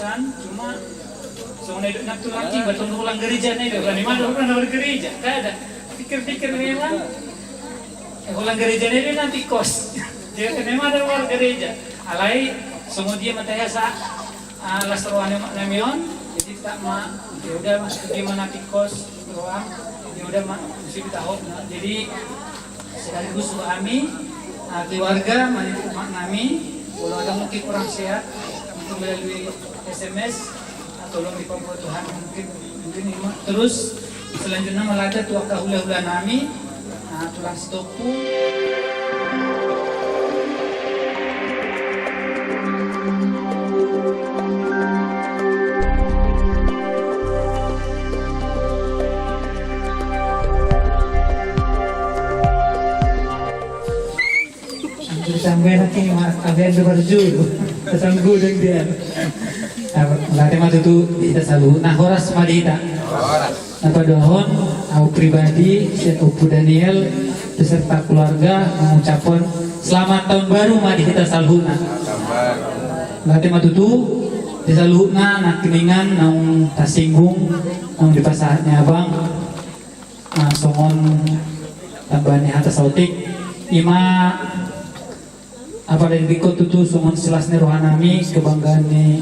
san cuma soalnya itu nak laki batong ulang gereja nih berani mana orang gereja tak ada pikir-pikir memang ulang gereja ini nanti kos dia memang ada ulang gereja alai semua dia matanya sa lastrawan namion jadi tak ma ya udah mas gimana kos doang ya udah mesti tahu jadi sekaligus kami keluarga mak kami kalau ada mungkin kurang sehat untuk melalui SMS tolong dipabuat Tuhan mungkin terus selanjutnya melada tuak kahula-hula nami tulang stopu sampai nanti ada yang berju kesanggu dan dia latih matu tu kita selalu nah horas madita apa dohon aku pribadi Syekh Upu Daniel beserta keluarga mengucapkan selamat tahun baru madi kita salhuna latih matu tu di salhuna nak keningan naung tasinggung naung di pasarnya abang songon tambahannya atas sautik ima apa dari biko tutu songon selasnya rohanami kebanggaan ni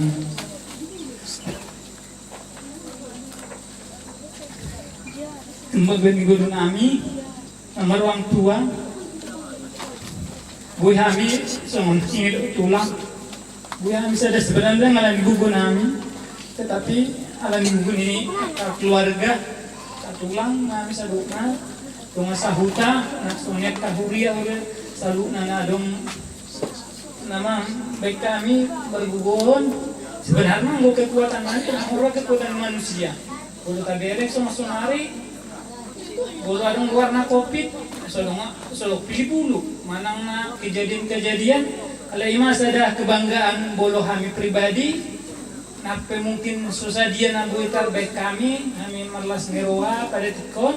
magandang guru nami nama ruang tua buih kami songon ingin tulang buih kami sudah sebenarnya ngalan gugu nami tetapi alan gugu ini keluarga tulang nami sadukna tunga sahuta nak sonet kahuria udah salukna ngadong nama baik kami bergugon sebenarnya nggak kekuatan orang kekuatan manusia kalau tak beres sama sonari kalau ada warna covid selalu pilih bulu manang na kejadian kalau imas ada kebanggaan bolo kami pribadi nape mungkin susah dia nabuitar baik kami merlas ngeroa pada tikon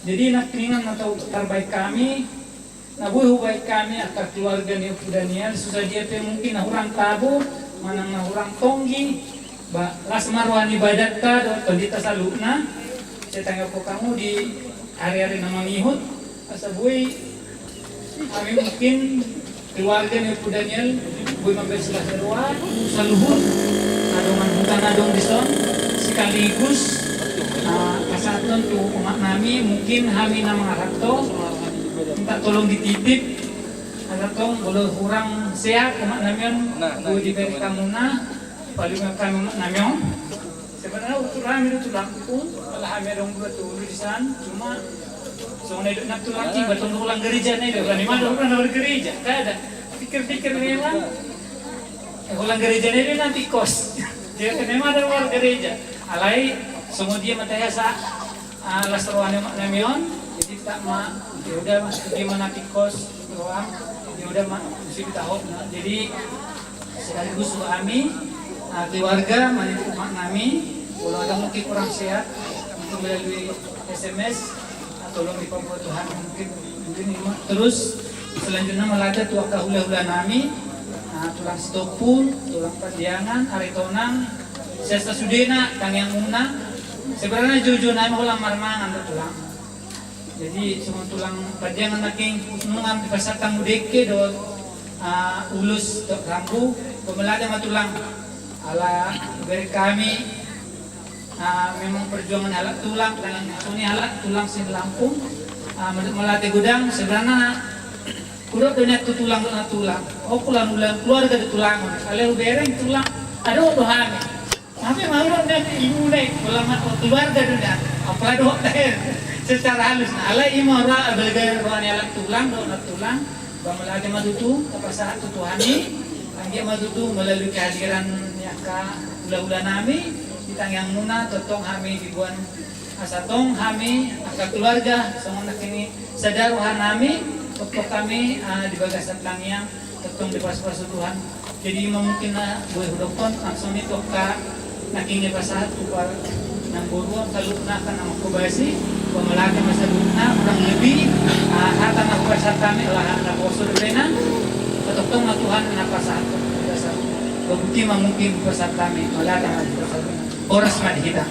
jadi nak keningan atau terbaik kami nabuh baik kami atau keluarga ni Upu Daniel susah dia pe mungkin orang tabu manang orang tonggi las marwan ibadat ka do pendeta salukna saya tanya po kamu di area nama ngihut asa buy kami mungkin keluarga ni Upu Daniel buy mambeselah derwa saluhur adongan hutan adong dison sekaligus kasaton tu umat nami mungkin kami nama harapto minta tolong dititip ada tong boleh kurang sehat umat namion boleh diberi kamuna paling kami umat namion sebenarnya untuk kami itu laku kalau kami ada dua tulisan cuma soalnya itu nak laki batong ulang gereja nih berani mana orang gereja tak ada pikir-pikir memang ulang gereja ini nanti kos dia memang ada ulang gereja alai semua dia matanya sa lastrawan namion jadi tak ma ya udah mas gimana kos doang ya udah mesti tahu jadi sekaligus kami keluarga mak kami kalau ada mungkin kurang sehat untuk melalui SMS tolong dipabuat Tuhan mungkin terus selanjutnya melada tuak kahula-hula nami tulang stopu tulang pandiangan aritonang sesta sudena yang muna sebenarnya jujur nami ulang marmangan tulang jadi semua tulang pandiangan naking nungam di pasar Tangudeke do ulus do rambu pemelada matulang ala beri kami memang perjuangan alat tulang dan suni alat tulang sin Lampung melatih gudang sebenarnya kuda punya tulang oh pulang keluarga di tulang kalau bereng tulang ada dohami tapi mau nanti ibu deh ulama keluarga dunia apa doh secara halus ala imara bergaya rohani alat tulang melatih madutu kepasahan tutuhani dia madutu melalui kehadiran nyaka ula-ula nami kita yang muna totong kami dibuan asatong kami agak keluarga semua nak ini sadar rohan kami untuk kami di bagasan tangiang totong di pas-pas Tuhan jadi mungkin na boleh dokton langsung itu ka naking pasat upar nang buruan kalukna ka nang kubasi pemelaki masa duna kurang lebih harta na pasat kami lahan na poso dena totong na Tuhan na pasat Kebuti mungkin peserta mi, wala ka oras man kita.